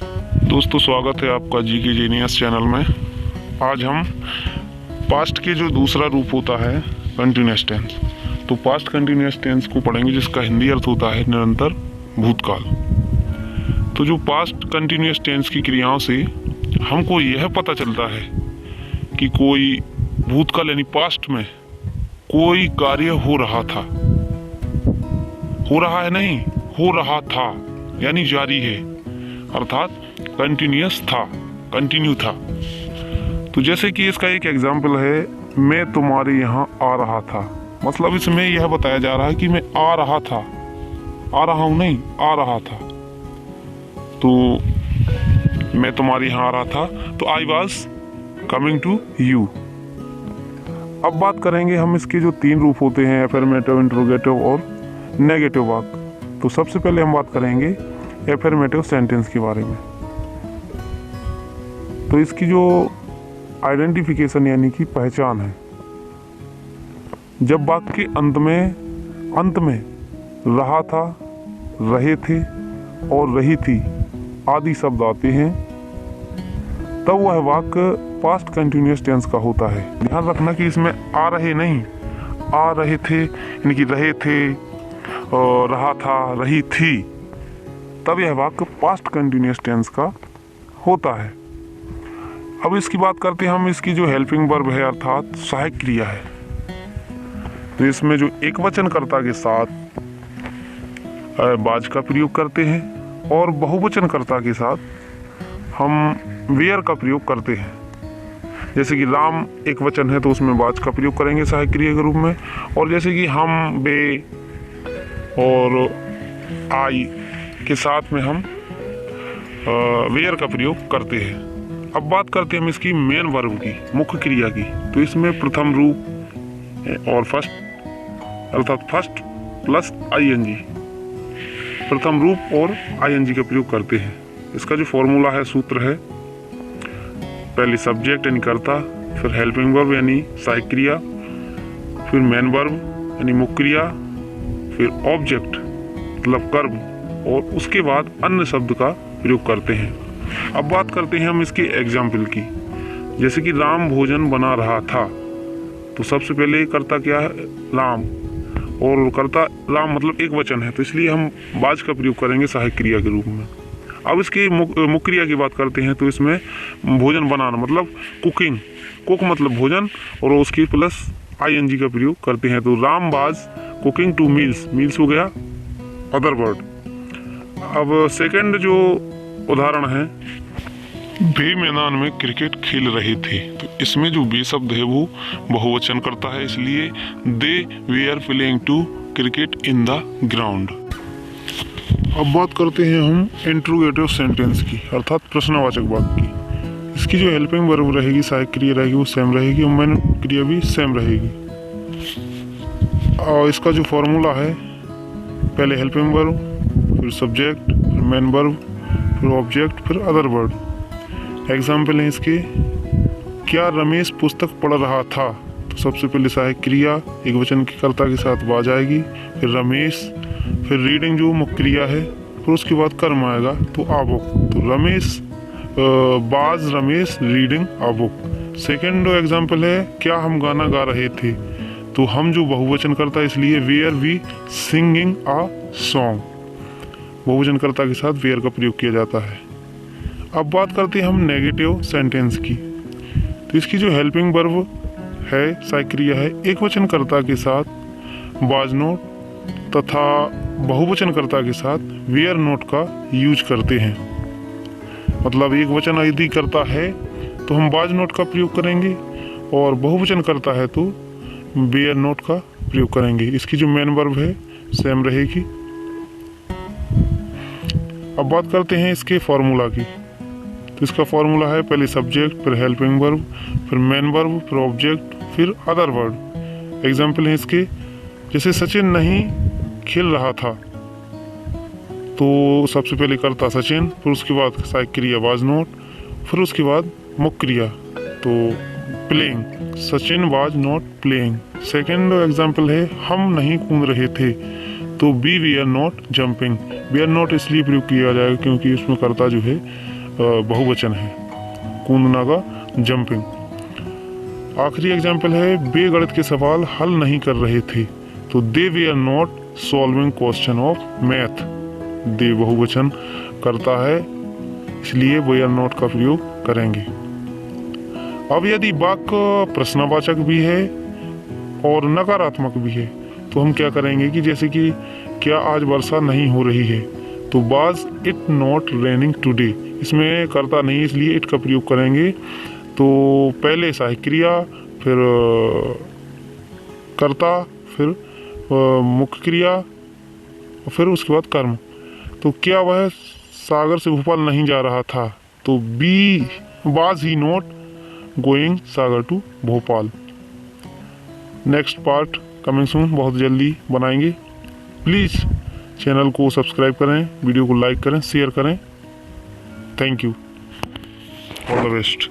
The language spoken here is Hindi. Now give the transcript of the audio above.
दोस्तों, स्वागत है आपका जी के जीनियस चैनल में। आज हम पास्ट के जो दूसरा रूप होता है कंटिन्यूअस टेंस, तो पास्ट कंटिन्यूअस टेंस को पढ़ेंगे, जिसका हिंदी अर्थ होता है निरंतर भूतकाल। तो जो पास्ट कंटिन्यूअस टेंस की क्रियाओं से हमको यह पता चलता है कि कोई भूतकाल यानी पास्ट में कोई कार्य हो रहा था, हो रहा है नहीं, हो रहा था यानी जारी है, अर्थात कंटिन्यूअस था, कंटिन्यू था। तो जैसे कि इसका एक एग्जाम्पल है, मैं तुम्हारे यहाँ आ रहा था। मतलब इसमें यह बताया जा रहा है कि मैं आ रहा था, आ रहा हूँ नहीं, आ रहा था। तो मैं तुम्हारे यहाँ आ रहा था, तो I was coming to you. अब बात करेंगे हम इसके जो तीन रूप होते हैं, एफर्मेटिव, इंट्रोगेटिव और नेगेटिव वाक्य। तो सबसे पहले हम बात करेंगे एफर्मेटिव सेंटेंस के बारे में। तो इसकी जो आइडेंटिफिकेशन यानी कि पहचान है, जब वाक्य के अंत में रहा था, रहे थे और रही थी आदि शब्द आते हैं, तब वह वाक्य पास्ट कंटिन्यूअस टेंस का होता है। ध्यान रखना कि इसमें आ रहे नहीं, आ रहे थे यानी कि रहे थे, और रहा था, रही थी, तब यह वाक्य पास्ट कंटिन्यूअस टेंस का होता है। अब इसकी बात करते हैं हम, इसकी जो हेल्पिंग वर्ब है अर्थात सहायक क्रिया है। तो इसमें जो एक वचनकर्ता के साथ बाज का प्रयोग करते हैं और बहुवचनकर्ता के साथ हम वेयर का प्रयोग करते हैं। जैसे कि राम एक वचन है तो उसमें बाज का प्रयोग करेंगे सहायक क्रिया के रूप में, और जैसे कि हम, बे और आई के साथ में हम वेयर का प्रयोग करते हैं। अब बात करते हैं हम इसकी मेन वर्ब की, मुख्य क्रिया की। तो इसमें प्रथम रूप और फर्स्ट अर्थात फर्स्ट प्लस आईएनजी, प्रथम रूप और आईएनजी का प्रयोग करते हैं। इसका जो फॉर्मूला है, सूत्र है, पहले सब्जेक्ट यानी कर्ता, फिर हेल्पिंग वर्ब यानी सहायक क्रिया, फिर मेन वर्ब यानी मुख्य क्रिया, फिर ऑब्जेक्ट मतलब कर्म, और उसके बाद अन्य शब्द का प्रयोग करते हैं। अब बात करते हैं हम इसके एग्जाम्पल की। जैसे कि राम भोजन बना रहा था, तो सबसे पहले कर्ता क्या है, राम, और कर्ता राम मतलब एक वचन है, तो इसलिए हम बाज का प्रयोग करेंगे सहायक क्रिया के रूप में। अब इसकी मुख्य क्रिया की बात करते हैं, तो इसमें भोजन बनाना मतलब कुकिंग, कुक मतलब भोजन, और उसकी प्लस आईएनजी का प्रयोग करते हैं। तो Ram was cooking two meals, meals हो गया अदर वर्ड। अब सेकंड जो उदाहरण है, वे मैदान में क्रिकेट खेल रहे थे। तो इसमें जो बे शब्द है वो बहुवचन करता है, इसलिए they were playing to cricket in the ground. अब बात करते हैं हम इंट्रोगेटिव सेंटेंस की, अर्थात प्रश्नवाचक वाक्य की। इसकी जो हेल्पिंग वर्ब रहेगी, सहायक क्रिया रहेगी, वो सेम रहेगी, और मेन क्रिया भी सेम रहेगी। और इसका जो फॉर्मूला है, पहले हेल्पिंग वर्ब, फिर सब्जेक्ट, फिर मेन वर्ब, फिर ऑब्जेक्ट, फिर अदर वर्ड। एग्जाम्पल है इसके, क्या रमेश पुस्तक पढ़ रहा था? तो सबसे पहले सहायक क्रिया एक वचन के कर्ता के साथ बाज आएगी, फिर रमेश, फिर रीडिंग जो मुख्य क्रिया है, फिर उसके बाद कर्म आएगा तो आ बुक। तो रमेश बाज रमेश रीडिंग आ बुक। सेकेंड एग्जाम्पल है, क्या हम गाना गा रहे थे? तो हम जो बहुवचन करता है, इसलिए were we singing a song, बहुवचन कर्ता के साथ वेयर का प्रयोग किया जाता है। अब बात करते हैं हम नेगेटिव सेंटेंस की। तो इसकी जो हेल्पिंग वर्ब है, सहायक क्रिया है, एक वचन कर्ता के साथ बाज नोट तथा बहुवचन कर्ता के साथ वेयर नोट का यूज करते हैं। मतलब एक वचन यदि करता है तो हम बाज नोट का प्रयोग करेंगे, और बहुवचन करता है तो वेयर नोट का प्रयोग करेंगे। इसकी जो मेन वर्ब है सेम रहेगी। अब बात करते हैं इसके फॉर्मूला की। तो इसका फॉर्मूला है, पहले सब्जेक्ट, फिर हेल्पिंग वर्ब, फिर मेन वर्ब, फिर ऑब्जेक्ट, फिर अदर वर्ड। एग्जाम्पल है इसके, जैसे सचिन नहीं खेल रहा था, तो सबसे पहले करता सचिन, फिर उसके बाद सहायक क्रिया वाज नॉट, फिर उसके बाद मुख्य क्रिया तो playing, Sachin was not playing. Second example है, हम नहीं कूद रहे थे, तो we we are not jumping. Were not इसलिए प्रयोग किया जाएगा क्योंकि उसमें कर्ता जो है बहुवचन है। कूदना का जंपिंग। आखिरी एग्जाम्पल है, वे गणित के सवाल हल नहीं कर रहे थे, तो they were not solving question of math. They बहुवचन करता है, इसलिए वेयर नॉट का प्रयोग करेंगे। अब यदि वाक्य प्रश्नवाचक भी है और नकारात्मक भी है तो हम क्या करेंगे कि जैसे कि क्या आज वर्षा नहीं हो रही है, तो was it not raining today, इसमें करता नहीं इसलिए इट का प्रयोग करेंगे। तो पहले सहायक क्रिया, फिर कर्ता, फिर मुख्य क्रिया, फिर उसके बाद कर्म। तो क्या वह सागर से भोपाल नहीं जा रहा था, तो be was he not going Sagar to Bhopal. Next part coming soon, बहुत जल्दी बनाएंगे। प्लीज़ चैनल को सब्सक्राइब करें, वीडियो को लाइक करें, शेयर करें। Thank you, all the best.